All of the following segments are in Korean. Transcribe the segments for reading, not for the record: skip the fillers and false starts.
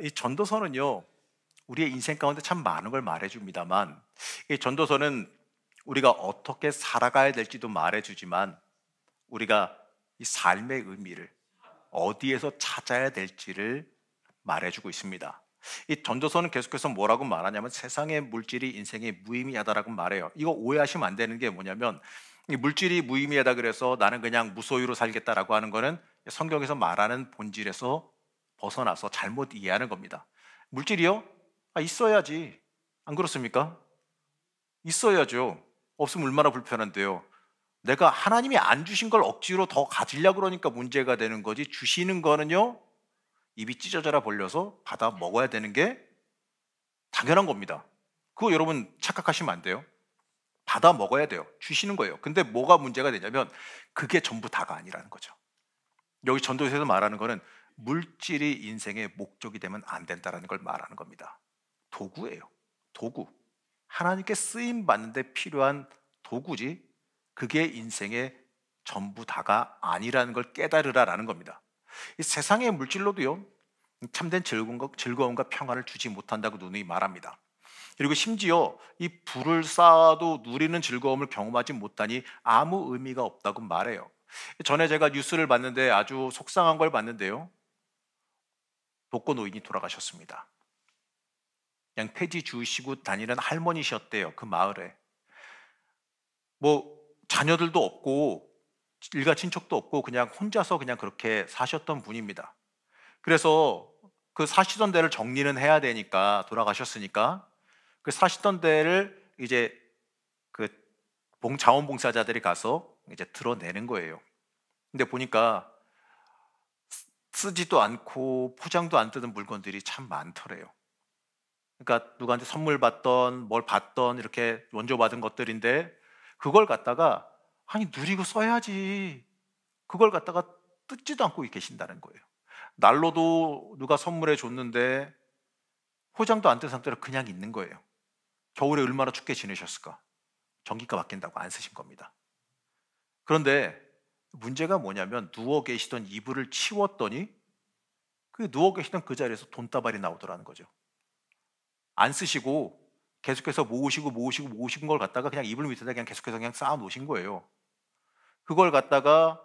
이 전도서는요, 우리의 인생 가운데 참 많은 걸 말해줍니다만, 이 전도서는 우리가 어떻게 살아가야 될지도 말해주지만, 우리가 이 삶의 의미를 어디에서 찾아야 될지를 말해주고 있습니다. 이 전도서는 계속해서 뭐라고 말하냐면 세상의 물질이 인생에 무의미하다라고 말해요. 이거 오해하시면 안 되는 게 뭐냐면, 이 물질이 무의미하다 그래서 나는 그냥 무소유로 살겠다라고 하는 거는 성경에서 말하는 본질에서 벗어나서 잘못 이해하는 겁니다. 물질이요? 있어야지. 안 그렇습니까? 있어야죠. 없으면 얼마나 불편한데요. 내가 하나님이 안 주신 걸 억지로 더 가지려고 그러니까 문제가 되는 거지, 주시는 거는요, 입이 찢어져라 벌려서 받아 먹어야 되는 게 당연한 겁니다. 그거 여러분 착각하시면 안 돼요. 받아 먹어야 돼요. 주시는 거예요. 근데 뭐가 문제가 되냐면 그게 전부 다가 아니라는 거죠. 여기 전도서에서 말하는 거는 물질이 인생의 목적이 되면 안 된다는 걸 말하는 겁니다. 도구예요. 도구. 하나님께 쓰임 받는데 필요한 도구지, 그게 인생의 전부 다가 아니라는 걸 깨달으라라는 겁니다. 이 세상의 물질로도요, 참된 즐거움과 평안을 주지 못한다고 누누이 말합니다. 그리고 심지어 이 부를 쌓아도 누리는 즐거움을 경험하지 못하니 아무 의미가 없다고 말해요. 전에 제가 뉴스를 봤는데 아주 속상한 걸 봤는데요. 독거노인이 돌아가셨습니다. 그냥 폐지 주시고 다니는 할머니셨대요. 그 마을에. 뭐 자녀들도 없고 일가 친척도 없고 그냥 혼자서 그냥 그렇게 사셨던 분입니다. 그래서 그 사시던 데를 정리는 해야 되니까, 돌아가셨으니까 그 사시던 데를 이제 그 자원봉사자들이 가서 이제 드러내는 거예요. 근데 보니까 쓰지도 않고 포장도 안 뜯은 물건들이 참 많더래요. 그러니까 누구한테 선물 받던 뭘 받던 이렇게 원조 받은 것들인데, 그걸 갖다가 아니 누리고 써야지, 그걸 갖다가 뜯지도 않고 계신다는 거예요. 난로도 누가 선물해 줬는데 포장도 안 된 상태로 그냥 있는 거예요. 겨울에 얼마나 춥게 지내셨을까? 전기가 바뀐다고 안 쓰신 겁니다. 그런데 문제가 뭐냐면 누워 계시던 이불을 치웠더니 그 누워 계시던 그 자리에서 돈다발이 나오더라는 거죠. 안 쓰시고 계속해서 모으신 걸 갖다가 그냥 이불 밑에다 그냥 계속해서 그냥 쌓아 놓으신 거예요. 그걸 갖다가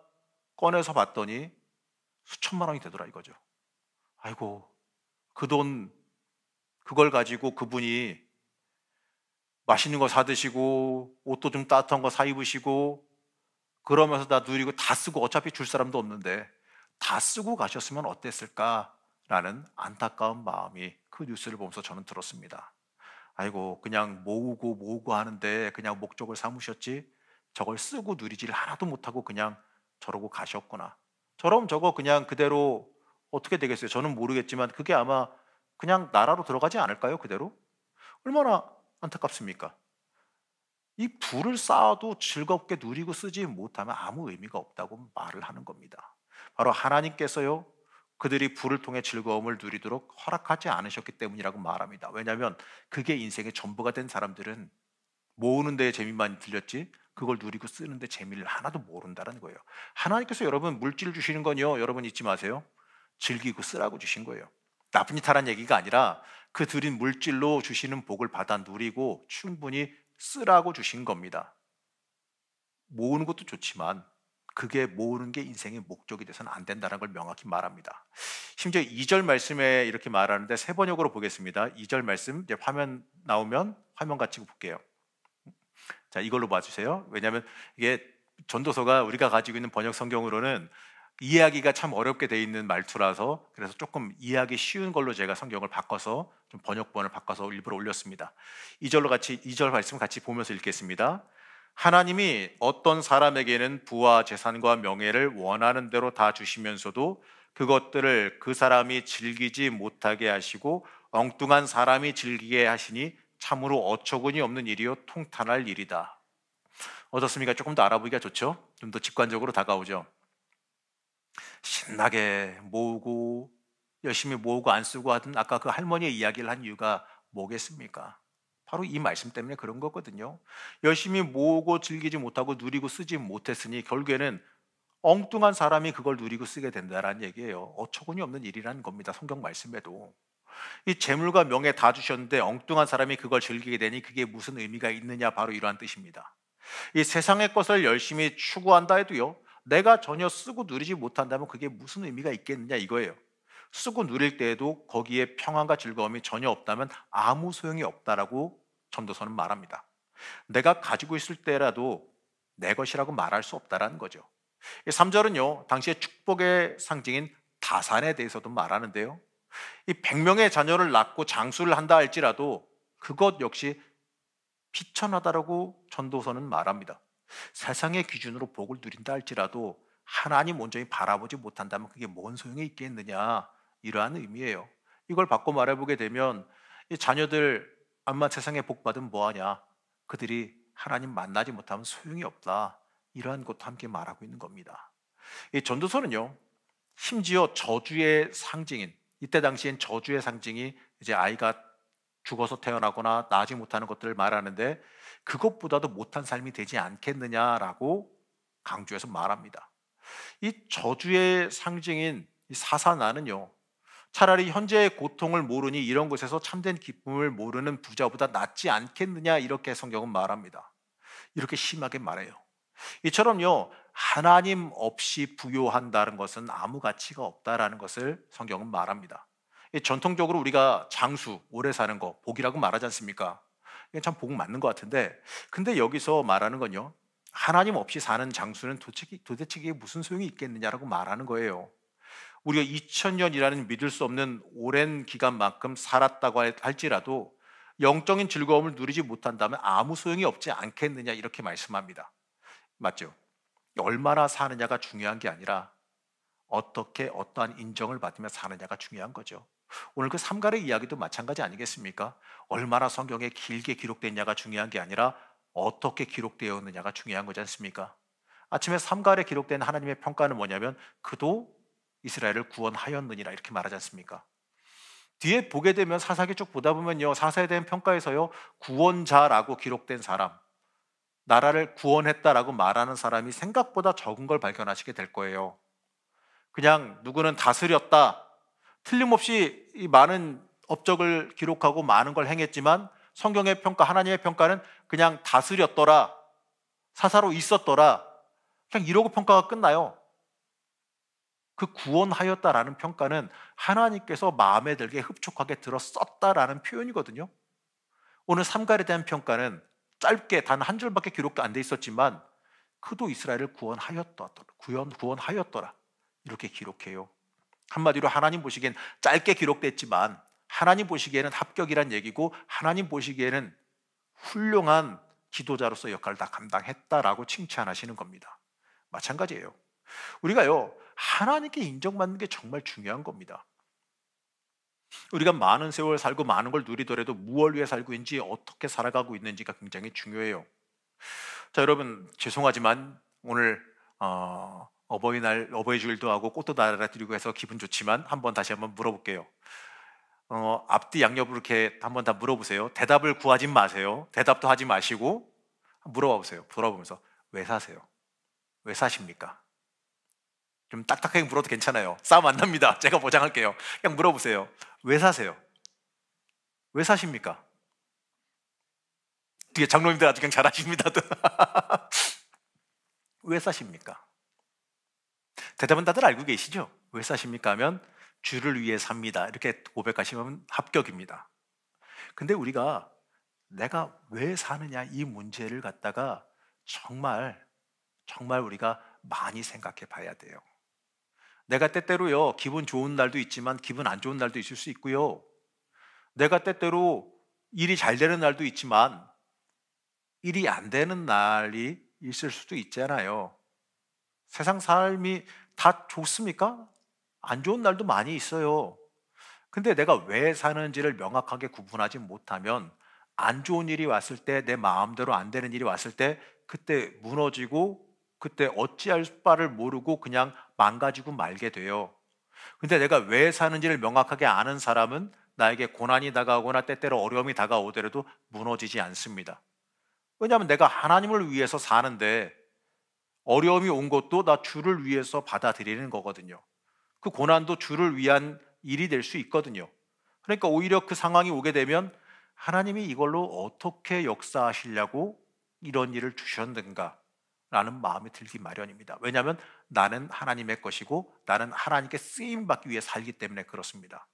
꺼내서 봤더니 수천만 원이 되더라 이거죠. 아이고, 그 돈, 그걸 가지고 그분이 맛있는 거 사 드시고 옷도 좀 따뜻한 거 사 입으시고 그러면서 다 누리고 다 쓰고 어차피 줄 사람도 없는데 다 쓰고 가셨으면 어땠을까라는 안타까운 마음이 그 뉴스를 보면서 저는 들었습니다. 아이고, 그냥 모으고 모으고 하는데 그냥 목적을 삼으셨지 저걸 쓰고 누리질 하나도 못하고 그냥 저러고 가셨구나. 저럼 저거 그냥 그대로 어떻게 되겠어요? 저는 모르겠지만 그게 아마 그냥 나라로 들어가지 않을까요? 그대로? 얼마나 안타깝습니까? 이 부를 쌓아도 즐겁게 누리고 쓰지 못하면 아무 의미가 없다고 말을 하는 겁니다. 바로 하나님께서요, 그들이 부를 통해 즐거움을 누리도록 허락하지 않으셨기 때문이라고 말합니다. 왜냐하면 그게 인생의 전부가 된 사람들은 모으는 데 재미만 들렸지 그걸 누리고 쓰는 데 재미를 하나도 모른다는 거예요. 하나님께서 여러분 물질 주시는 건요, 여러분 잊지 마세요. 즐기고 쓰라고 주신 거예요. 나쁜 짓 하라는 얘기가 아니라 그 드린 물질로 주시는 복을 받아 누리고 충분히 쓰라고 주신 겁니다. 모으는 것도 좋지만 그게 모으는 게 인생의 목적이 돼서는 안 된다는 걸 명확히 말합니다. 심지어 2절 말씀에 이렇게 말하는데 세 번역으로 보겠습니다. 2절 말씀 이제 화면 나오면 화면 같이 볼게요. 자, 이걸로 봐주세요. 왜냐하면 이게 전도서가 우리가 가지고 있는 번역 성경으로는 이해하기가 참 어렵게 돼 있는 말투라서, 그래서 조금 이해하기 쉬운 걸로 제가 성경을 바꿔서 좀 번역본을 바꿔서 일부러 올렸습니다. 2절 말씀 같이 보면서 읽겠습니다. 하나님이 어떤 사람에게는 부와 재산과 명예를 원하는 대로 다 주시면서도 그것들을 그 사람이 즐기지 못하게 하시고 엉뚱한 사람이 즐기게 하시니 참으로 어처구니 없는 일이요 통탄할 일이다. 어떻습니까? 조금 더 알아보기가 좋죠? 좀 더 직관적으로 다가오죠. 신나게 모으고 열심히 모으고 안 쓰고 하던 아까 그 할머니의 이야기를 한 이유가 뭐겠습니까? 바로 이 말씀 때문에 그런 거거든요. 열심히 모으고 즐기지 못하고 누리고 쓰지 못했으니 결국에는 엉뚱한 사람이 그걸 누리고 쓰게 된다라는 얘기예요. 어처구니 없는 일이라는 겁니다. 성경 말씀에도. 이 재물과 명예 다 주셨는데 엉뚱한 사람이 그걸 즐기게 되니 그게 무슨 의미가 있느냐, 바로 이러한 뜻입니다. 이 세상의 것을 열심히 추구한다 해도요, 내가 전혀 쓰고 누리지 못한다면 그게 무슨 의미가 있겠느냐 이거예요. 쓰고 누릴 때에도 거기에 평안과 즐거움이 전혀 없다면 아무 소용이 없다라고 전도서는 말합니다. 내가 가지고 있을 때라도 내 것이라고 말할 수 없다라는 거죠. 3절은요, 당시의 축복의 상징인 다산에 대해서도 말하는데요, 이 100명의 자녀를 낳고 장수를 한다 할지라도 그것 역시 비천하다라고 전도서는 말합니다. 세상의 기준으로 복을 누린다 할지라도 하나님 온전히 바라보지 못한다면 그게 뭔 소용이 있겠느냐, 이러한 의미예요. 이걸 바꿔 말해보게 되면 이 자녀들 암만 세상에 복 받으면 뭐하냐, 그들이 하나님 만나지 못하면 소용이 없다, 이러한 것도 함께 말하고 있는 겁니다. 이 전도서는요, 심지어 저주의 상징인, 이때 당시엔 저주의 상징이 이제 아이가 죽어서 태어나거나 나지 못하는 것들을 말하는데, 그것보다도 못한 삶이 되지 않겠느냐라고 강조해서 말합니다. 이 저주의 상징인 이 사사나는요, 차라리 현재의 고통을 모르니 이런 것에서 참된 기쁨을 모르는 부자보다 낫지 않겠느냐, 이렇게 성경은 말합니다. 이렇게 심하게 말해요. 이처럼요, 하나님 없이 부요한다는 것은 아무 가치가 없다라는 것을 성경은 말합니다. 전통적으로 우리가 장수, 오래 사는 거 복이라고 말하지 않습니까? 이게 참 복 맞는 것 같은데, 근데 여기서 말하는 건요, 하나님 없이 사는 장수는 도대체 이게 무슨 소용이 있겠느냐라고 말하는 거예요. 우리가 2000년이라는 믿을 수 없는 오랜 기간만큼 살았다고 할지라도 영적인 즐거움을 누리지 못한다면 아무 소용이 없지 않겠느냐, 이렇게 말씀합니다. 맞죠? 얼마나 사느냐가 중요한 게 아니라 어떻게 어떠한 인정을 받으며 사느냐가 중요한 거죠. 오늘 그 삼갈의 이야기도 마찬가지 아니겠습니까? 얼마나 성경에 길게 기록됐냐가 중요한 게 아니라 어떻게 기록되었느냐가 중요한 거지 않습니까? 아침에 삼갈에 기록된 하나님의 평가는 뭐냐면 그도 이스라엘을 구원하였느니라, 이렇게 말하지 않습니까? 뒤에 보게 되면 사사기 쭉 보다 보면요, 사사에 대한 평가에서요, 구원자라고 기록된 사람, 나라를 구원했다라고 말하는 사람이 생각보다 적은 걸 발견하시게 될 거예요. 그냥 누구는 다스렸다, 틀림없이 이 많은 업적을 기록하고 많은 걸 행했지만 성경의 평가, 하나님의 평가는 그냥 다스렸더라, 사사로 있었더라, 그냥 이러고 평가가 끝나요. 그 구원하였다라는 평가는 하나님께서 마음에 들게 흡족하게 들어 썼다라는 표현이거든요. 오늘 삼갈에 대한 평가는 짧게 단 한 줄밖에 기록도 안 돼 있었지만 그도 이스라엘을 구원하였더라, 이렇게 기록해요. 한마디로 하나님 보시기엔 짧게 기록됐지만 하나님 보시기에는 합격이란 얘기고, 하나님 보시기에는 훌륭한 기도자로서 역할을 다 감당했다라고 칭찬하시는 겁니다. 마찬가지예요. 우리가요, 하나님께 인정받는 게 정말 중요한 겁니다. 우리가 많은 세월 살고 많은 걸 누리더라도 무엇을 위해 살고 있는지, 어떻게 살아가고 있는지가 굉장히 중요해요. 자, 여러분 죄송하지만 오늘 어버이날, 어버이 주일도 하고 꽃도 달아드리고 해서 기분 좋지만 다시 한번 물어볼게요. 앞뒤 양옆으로 이렇게 한번 다 물어보세요. 대답을 구하지 마세요. 대답도 하지 마시고 물어봐 보세요. 돌아보면서 왜 사세요? 왜 사십니까? 좀 딱딱하게 물어도 괜찮아요. 싸움 안 납니다. 제가 보장할게요. 그냥 물어보세요. 왜 사세요? 왜 사십니까? 뒤에 장로님들 아주 그냥 잘하십니다. 왜 사십니까? 대답은 다들 알고 계시죠? 왜 사십니까? 하면 주를 위해 삽니다, 이렇게 고백하시면 합격입니다. 근데 우리가 내가 왜 사느냐, 이 문제를 갖다가 정말 우리가 많이 생각해 봐야 돼요. 내가 때때로요, 기분 좋은 날도 있지만 기분 안 좋은 날도 있을 수 있고요, 내가 때때로 일이 잘 되는 날도 있지만 일이 안 되는 날이 있을 수도 있잖아요. 세상 삶이 다 좋습니까? 안 좋은 날도 많이 있어요. 근데 내가 왜 사는지를 명확하게 구분하지 못하면 안 좋은 일이 왔을 때, 내 마음대로 안 되는 일이 왔을 때 그때 무너지고, 그때 어찌할 바를 모르고 그냥 망가지고 말게 돼요. 근데 내가 왜 사는지를 명확하게 아는 사람은 나에게 고난이 다가오거나 때때로 어려움이 다가오더라도 무너지지 않습니다. 왜냐하면 내가 하나님을 위해서 사는데 어려움이 온 것도 나 주를 위해서 받아들이는 거거든요. 그 고난도 주를 위한 일이 될 수 있거든요. 그러니까 오히려 그 상황이 오게 되면 하나님이 이걸로 어떻게 역사하시려고 이런 일을 주셨는가 라는 마음이 들기 마련입니다. 왜냐하면 나는 하나님의 것이고 나는 하나님께 쓰임받기 위해 살기 때문에 그렇습니다.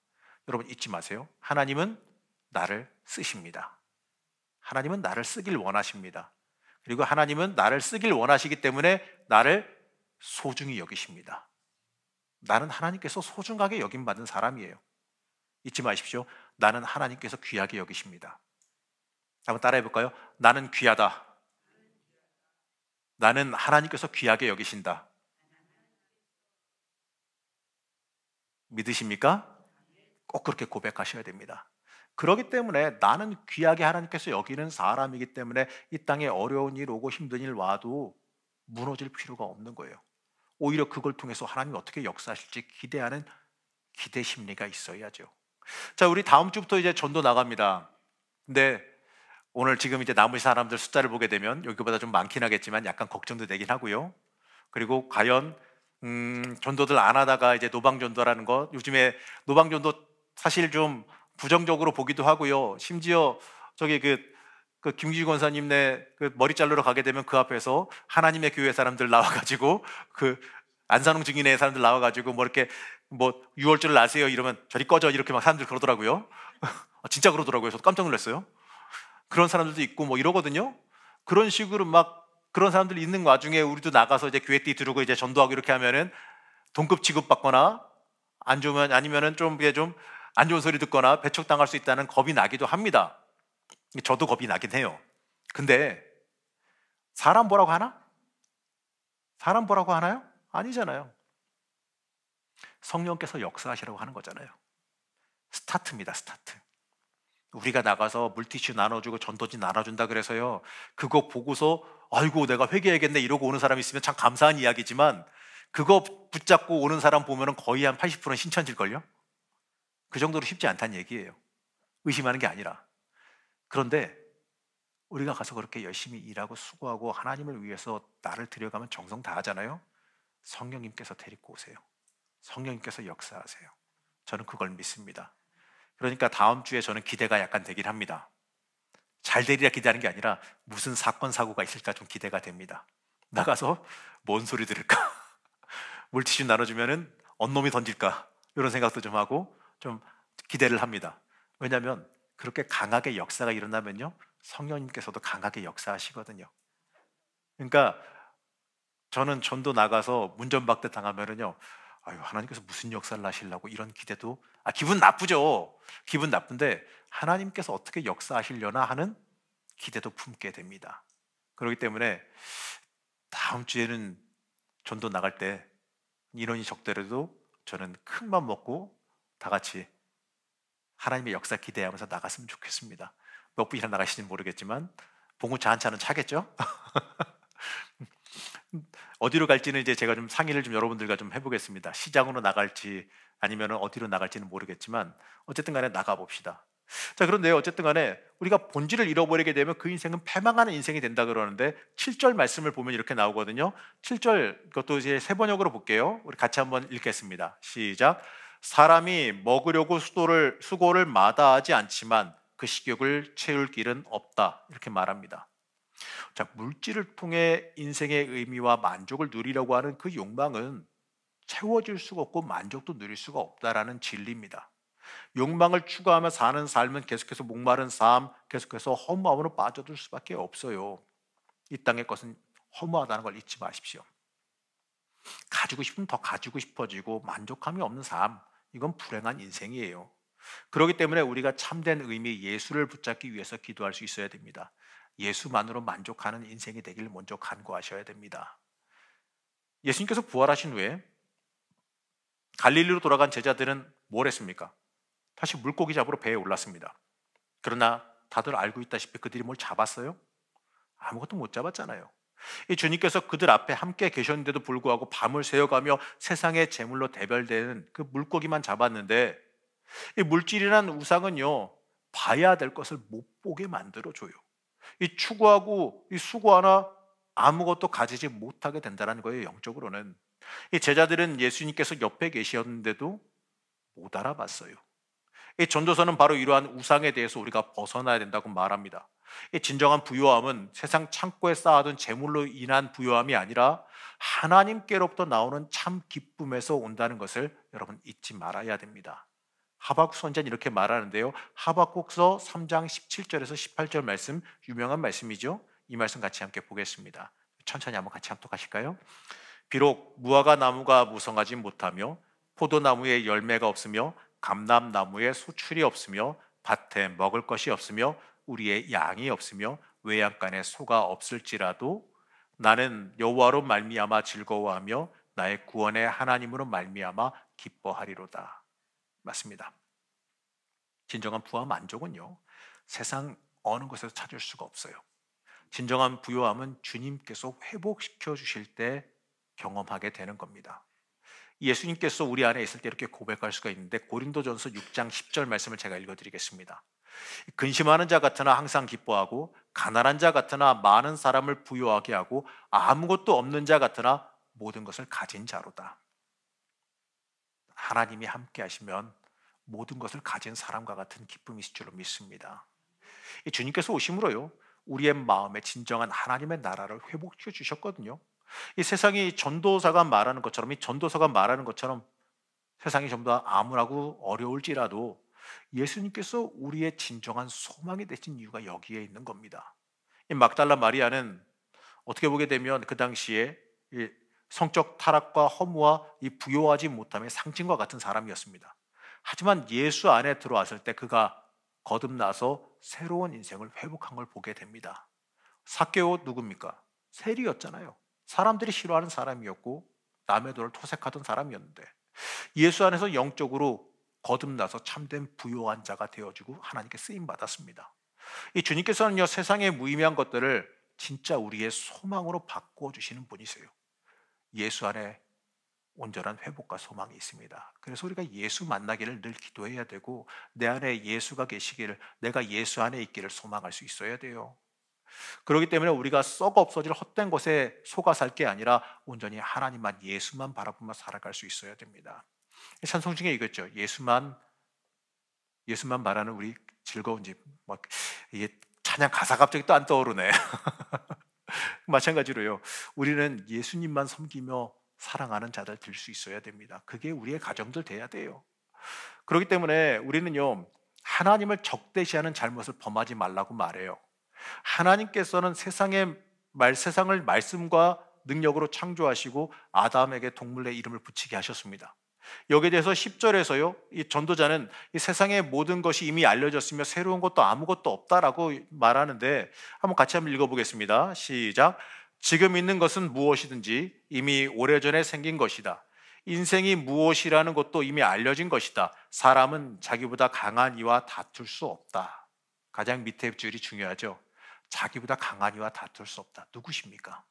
여러분 잊지 마세요. 하나님은 나를 쓰십니다. 하나님은 나를 쓰길 원하십니다. 그리고 하나님은 나를 쓰길 원하시기 때문에 나를 소중히 여기십니다. 나는 하나님께서 소중하게 여김받는 사람이에요. 잊지 마십시오. 나는 하나님께서 귀하게 여기십니다. 한번 따라해 볼까요? 나는 귀하다. 나는 하나님께서 귀하게 여기신다. 믿으십니까? 꼭 그렇게 고백하셔야 됩니다. 그렇기 때문에 나는 귀하게 하나님께서 여기는 사람이기 때문에 이 땅에 어려운 일 오고 힘든 일 와도 무너질 필요가 없는 거예요. 오히려 그걸 통해서 하나님이 어떻게 역사하실지 기대하는 기대 심리가 있어야죠. 자, 우리 다음 주부터 이제 전도 나갑니다. 근데 오늘 지금 이제 남은 사람들 숫자를 보게 되면 여기보다 좀 많긴 하겠지만 약간 걱정도 되긴 하고요. 그리고 과연 전도들 안 하다가 이제 노방전도라는 것, 요즘에 노방전도 사실 좀 부정적으로 보기도 하고요. 심지어 저기 그 김기주 권사님네 그 머리 자르러 가게 되면 그 앞에서 하나님의 교회 사람들 나와가지고 그 안산홍 증인의 사람들 나와가지고 뭐 이렇게 뭐 6월절 나세요 이러면 저리 꺼져 이렇게 막 사람들 그러더라고요. 진짜 그러더라고요. 저도 깜짝 놀랐어요. 그런 사람들도 있고 뭐 이러거든요. 그런 식으로 막 그런 사람들이 있는 와중에 우리도 나가서 이제 교회띠 두르고 이제 전도하고 이렇게 하면은 동급 취급받거나 안 좋으면 아니면은 좀 안 좋은 소리 듣거나 배척당할 수 있다는 겁이 나기도 합니다. 저도 겁이 나긴 해요. 근데 사람 보라고 하나? 사람 보라고 하나요? 아니잖아요. 성령께서 역사하시라고 하는 거잖아요. 스타트입니다, 스타트. 우리가 나가서 물티슈 나눠주고 전도지 나눠준다 그래서요, 그거 보고서 아이고 내가 회개해야겠네 이러고 오는 사람이 있으면 참 감사한 이야기지만 그거 붙잡고 오는 사람 보면 거의 한 80%는 신천질걸요? 그 정도로 쉽지 않다는 얘기예요. 의심하는 게 아니라. 그런데 우리가 가서 그렇게 열심히 일하고 수고하고 하나님을 위해서 나를 들여가면 정성 다하잖아요. 성령님께서 데리고 오세요. 성령님께서 역사하세요. 저는 그걸 믿습니다. 그러니까 다음 주에 저는 기대가 약간 되긴 합니다. 잘 되리라 기대하는 게 아니라 무슨 사건 사고가 있을까 좀 기대가 됩니다. 나가서 뭔 소리 들을까? 물티슈 나눠주면은 언놈이 던질까? 이런 생각도 좀 하고 좀 기대를 합니다. 왜냐하면 그렇게 강하게 역사가 일어나면요, 성령님께서도 강하게 역사하시거든요. 그러니까 저는 전도 나가서 문전박대 당하면은요, 아유 하나님께서 무슨 역사를 하시려고 이런 기대도 기분 나쁘죠. 기분 나쁜데 하나님께서 어떻게 역사하시려나 하는 기대도 품게 됩니다. 그렇기 때문에 다음 주에는 전도 나갈 때 인원이 적더라도 저는 큰 맘 먹고 다 같이 하나님의 역사 기대하면서 나갔으면 좋겠습니다. 몇 분이나 나가시는지 모르겠지만 봉구차 한 차는 차겠죠? 어디로 갈지는 이제 제가 좀 상의를 좀 여러분들과 좀 해보겠습니다. 시장으로 나갈지 아니면 어디로 나갈지는 모르겠지만 어쨌든 간에 나가봅시다. 자, 그런데 어쨌든 간에 우리가 본질을 잃어버리게 되면 그 인생은 패망하는 인생이 된다 그러는데 7절 말씀을 보면 이렇게 나오거든요. 7절 그것도 이제 세 번역으로 볼게요. 우리 같이 한번 읽겠습니다. 시작. 사람이 먹으려고 수고를 마다하지 않지만 그 식욕을 채울 길은 없다. 이렇게 말합니다. 자, 물질을 통해 인생의 의미와 만족을 누리려고 하는 그 욕망은 채워질 수가 없고 만족도 누릴 수가 없다라는 진리입니다. 욕망을 추구하며 사는 삶은 계속해서 목마른 삶, 계속해서 허무함으로 빠져들 수밖에 없어요. 이 땅의 것은 허무하다는 걸 잊지 마십시오. 가지고 싶으면 더 가지고 싶어지고 만족함이 없는 삶, 이건 불행한 인생이에요. 그렇기 때문에 우리가 참된 의미 예수를 붙잡기 위해서 기도할 수 있어야 됩니다. 예수만으로 만족하는 인생이 되길 먼저 간구하셔야 됩니다. 예수님께서 부활하신 후에 갈릴리로 돌아간 제자들은 뭘 했습니까? 다시 물고기 잡으러 배에 올랐습니다. 그러나 다들 알고 있다시피 그들이 뭘 잡았어요? 아무것도 못 잡았잖아요. 이 주님께서 그들 앞에 함께 계셨는데도 불구하고 밤을 새어가며 세상의 제물로 대별되는 그 물고기만 잡았는데, 이 물질이란 우상은요, 봐야 될 것을 못 보게 만들어줘요. 이 추구하고 이 수고하나 아무것도 가지지 못하게 된다는 거예요. 영적으로는. 이 제자들은 예수님께서 옆에 계셨는데도 못 알아봤어요. 이 전도서는 바로 이러한 우상에 대해서 우리가 벗어나야 된다고 말합니다. 이 진정한 부요함은 세상 창고에 쌓아둔 재물로 인한 부요함이 아니라 하나님께로부터 나오는 참 기쁨에서 온다는 것을 여러분 잊지 말아야 됩니다. 하박국 선지자는 이렇게 말하는데요. 하박국서 3장 17절에서 18절 말씀, 유명한 말씀이죠. 이 말씀 같이 함께 보겠습니다. 천천히 한번 같이 합독하실까요? 비록 무화과 나무가 무성하지 못하며 포도나무에 열매가 없으며 감람나무에 소출이 없으며 밭에 먹을 것이 없으며 우리의 양이 없으며 외양간에 소가 없을지라도 나는 여호와로 말미암아 즐거워하며 나의 구원의 하나님으로 말미암아 기뻐하리로다. 맞습니다. 진정한 부와 만족은요, 세상 어느 곳에서 찾을 수가 없어요. 진정한 부요함은 주님께서 회복시켜 주실 때 경험하게 되는 겁니다. 예수님께서 우리 안에 있을 때 이렇게 고백할 수가 있는데, 고린도전서 6장 10절 말씀을 제가 읽어드리겠습니다. 근심하는 자 같으나 항상 기뻐하고 가난한 자 같으나 많은 사람을 부요하게 하고 아무것도 없는 자 같으나 모든 것을 가진 자로다. 하나님이 함께 하시면 모든 것을 가진 사람과 같은 기쁨이 있을 줄로 믿습니다. 주님께서 오심으로요, 우리의 마음에 진정한 하나님의 나라를 회복시켜 주셨거든요. 이 세상이 전도서가 말하는 것처럼 세상이 전부 다 암울하고 어려울지라도 예수님께서 우리의 진정한 소망이 되신 이유가 여기에 있는 겁니다. 이 막달라 마리아는 어떻게 보게 되면 그 당시에 이 성적 타락과 허무와 이 부요하지 못함의 상징과 같은 사람이었습니다. 하지만 예수 안에 들어왔을 때 그가 거듭나서 새로운 인생을 회복한 걸 보게 됩니다. 삭개오 누굽니까? 세리였잖아요. 사람들이 싫어하는 사람이었고 남의 돈을 토색하던 사람이었는데 예수 안에서 영적으로 거듭나서 참된 부요한 자가 되어주고 하나님께 쓰임받았습니다. 이 주님께서는요, 세상의 무의미한 것들을 진짜 우리의 소망으로 바꾸어 주시는 분이세요. 예수 안에 온전한 회복과 소망이 있습니다. 그래서 우리가 예수 만나기를 늘 기도해야 되고, 내 안에 예수가 계시기를, 내가 예수 안에 있기를 소망할 수 있어야 돼요. 그렇기 때문에 우리가 썩어 없어질 헛된 것에 속아 살 게 아니라 온전히 하나님만, 예수만 바라보며 살아갈 수 있어야 됩니다. 찬송 중에 이거죠. 예수만 바라는 우리 즐거운 집. 이게 찬양 가사 갑자기 또 안 떠오르네. 마찬가지로요, 우리는 예수님만 섬기며 사랑하는 자들 될 수 있어야 됩니다. 그게 우리의 가정들 돼야 돼요. 그렇기 때문에 우리는요, 하나님을 적대시하는 잘못을 범하지 말라고 말해요. 하나님께서는 세상을 말씀과 능력으로 창조하시고 아담에게 동물의 이름을 붙이게 하셨습니다. 여기에 대해서 10절에서요, 이 전도자는 이 세상의 모든 것이 이미 알려졌으며 새로운 것도 아무것도 없다라고 말하는데, 한번 같이 한번 읽어보겠습니다. 시작. 지금 있는 것은 무엇이든지 이미 오래전에 생긴 것이다. 인생이 무엇이라는 것도 이미 알려진 것이다. 사람은 자기보다 강한 이와 다툴 수 없다. 가장 밑에 줄이 중요하죠. 자기보다 강한 이와 다툴 수 없다. 누구십니까?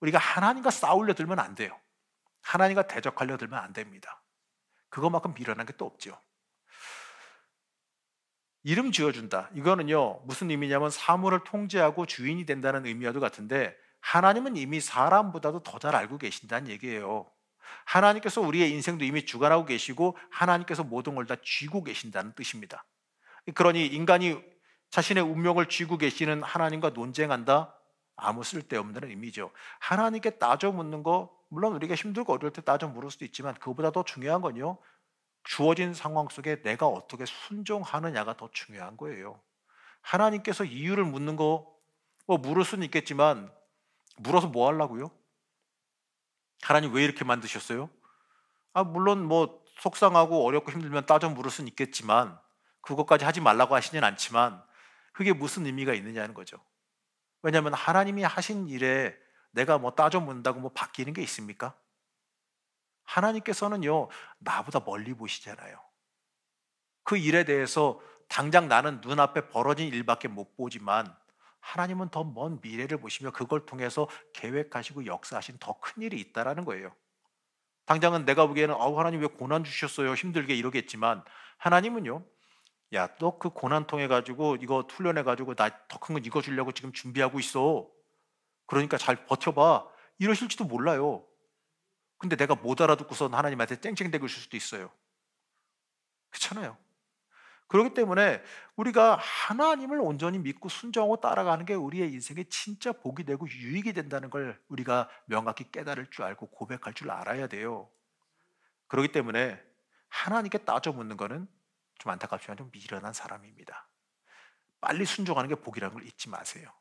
우리가 하나님과 싸우려 들면 안 돼요. 하나님과 대적하려 들면 안 됩니다. 그것만큼 미련한 게 또 없죠. 이름 지어준다. 이거는요, 무슨 의미냐면 사물을 통제하고 주인이 된다는 의미와도 같은데, 하나님은 이미 사람보다도 더 잘 알고 계신다는 얘기예요. 하나님께서 우리의 인생도 이미 주관하고 계시고 하나님께서 모든 걸 다 쥐고 계신다는 뜻입니다. 그러니 인간이 자신의 운명을 쥐고 계시는 하나님과 논쟁한다? 아무 쓸데없는 의미죠. 하나님께 따져 묻는 거, 물론 우리가 힘들고 어려울 때 따져 물을 수도 있지만 그거보다 더 중요한 건요, 주어진 상황 속에 내가 어떻게 순종하느냐가 더 중요한 거예요. 하나님께서 이유를 묻는 거 물을 수는 있겠지만 물어서 뭐 하려고요? 하나님 왜 이렇게 만드셨어요? 물론 속상하고 어렵고 힘들면 따져 물을 수는 있겠지만 그것까지 하지 말라고 하시진 않지만 그게 무슨 의미가 있느냐는 거죠. 왜냐하면 하나님이 하신 일에 내가 따져 묻는다고 바뀌는 게 있습니까? 하나님께서는요, 나보다 멀리 보시잖아요. 그 일에 대해서 당장 나는 눈앞에 벌어진 일밖에 못 보지만 하나님은 더 먼 미래를 보시며 그걸 통해서 계획하시고 역사하신 더 큰 일이 있다라는 거예요. 당장은 내가 보기에는 하나님 왜 고난 주셨어요? 힘들게 이러겠지만 하나님은요, 야, 너 그 고난 통해 가지고 이거 훈련해 가지고 나 더 큰 건 이거 주려고 지금 준비하고 있어. 그러니까 잘 버텨봐. 이러실지도 몰라요. 근데 내가 못 알아듣고선 하나님한테 땡땡대고 있을 수도 있어요. 그렇잖아요. 그렇기 때문에 우리가 하나님을 온전히 믿고 순종하고 따라가는 게 우리의 인생에 진짜 복이 되고 유익이 된다는 걸 우리가 명확히 깨달을 줄 알고 고백할 줄 알아야 돼요. 그렇기 때문에 하나님께 따져 묻는 거는 좀 안타깝지만 좀 미련한 사람입니다. 빨리 순종하는 게 복이라는 걸 잊지 마세요.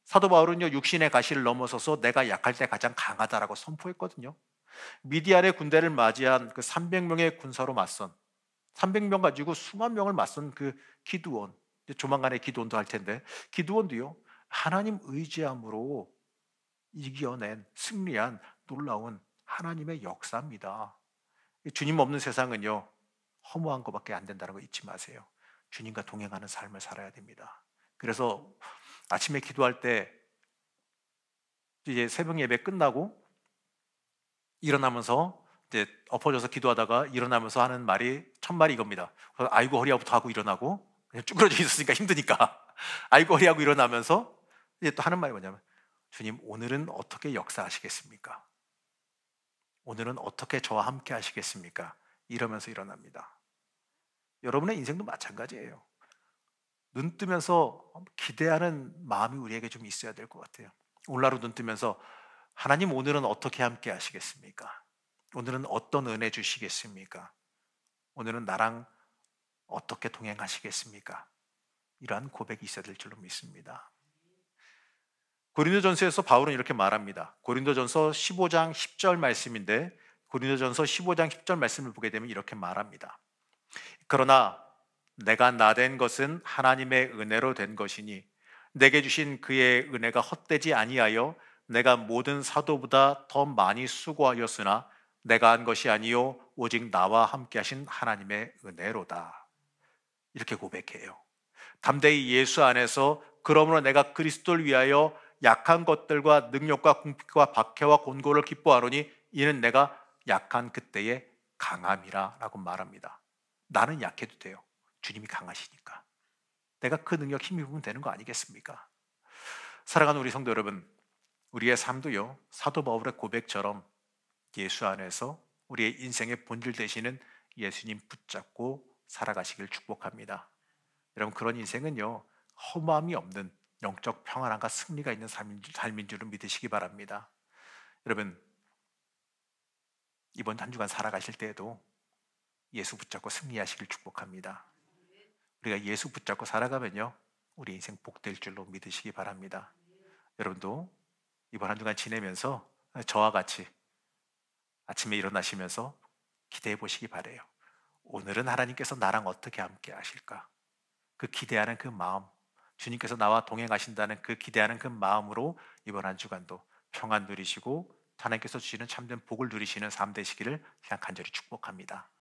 사도 바울은요, 육신의 가시를 넘어서서 내가 약할 때 가장 강하다라고 선포했거든요. 미디안의 군대를 맞이한 그 300명의 군사로 맞선, 300명 가지고 수만 명을 맞선 그 기드온, 이제 조만간에 기드온도 할 텐데, 기드온도요 하나님 의지함으로 이겨낸 승리한 놀라운 하나님의 역사입니다. 주님 없는 세상은요 허무한 것밖에 안 된다는 거 잊지 마세요. 주님과 동행하는 삶을 살아야 됩니다. 그래서 아침에 기도할 때 이제 새벽 예배 끝나고 일어나면서 이제 엎어져서 기도하다가 일어나면서 하는 말이 첫 말이 이겁니다. 아이고 허리야부터 하고 일어나고, 그냥 쭈그러져 있었으니까 힘드니까 아이고 허리하고 일어나면서 이제 또 하는 말이 뭐냐면, 주님 오늘은 어떻게 역사하시겠습니까? 오늘은 어떻게 저와 함께 하시겠습니까? 이러면서 일어납니다. 여러분의 인생도 마찬가지예요. 눈 뜨면서 기대하는 마음이 우리에게 좀 있어야 될 것 같아요. 오늘 하루 눈 뜨면서 하나님 오늘은 어떻게 함께 하시겠습니까? 오늘은 어떤 은혜 주시겠습니까? 오늘은 나랑 어떻게 동행하시겠습니까? 이러한 고백이 있어야 될 줄로 믿습니다. 고린도전서에서 바울은 이렇게 말합니다. 고린도전서 15장 10절 말씀인데, 고린도전서 15장 10절 말씀을 보게 되면 이렇게 말합니다. 그러나 내가 나된 것은 하나님의 은혜로 된 것이니 내게 주신 그의 은혜가 헛되지 아니하여 내가 모든 사도보다 더 많이 수고하였으나 내가 한 것이 아니요 오직 나와 함께 하신 하나님의 은혜로다. 이렇게 고백해요. 담대히 예수 안에서 그러므로 내가 그리스도를 위하여 약한 것들과 능력과 궁핍과 박해와 곤고를 기뻐하노니 이는 내가 약한 그때의 강함이라 라고 말합니다. 나는 약해도 돼요. 주님이 강하시니까. 내가 그 능력 힘입으면 되는 거 아니겠습니까? 사랑하는 우리 성도 여러분, 우리의 삶도요 사도 바울의 고백처럼 예수 안에서 우리의 인생의 본질 되시는 예수님 붙잡고 살아가시길 축복합니다. 여러분, 그런 인생은요 허무함이 없는 영적 평안함과 승리가 있는 삶인 줄을 믿으시기 바랍니다. 여러분, 이번 한 주간 살아가실 때에도 예수 붙잡고 승리하시길 축복합니다. 우리가 예수 붙잡고 살아가면요 우리 인생 복될 줄로 믿으시기 바랍니다. 여러분도 이번 한 주간 지내면서 저와 같이 아침에 일어나시면서 기대해 보시기 바래요. 오늘은 하나님께서 나랑 어떻게 함께 하실까? 그 기대하는 그 마음, 주님께서 나와 동행하신다는 그 기대하는 그 마음으로 이번 한 주간도 평안 누리시고 하나님께서 주시는 참된 복을 누리시는 삶 되시기를 그냥 간절히 축복합니다.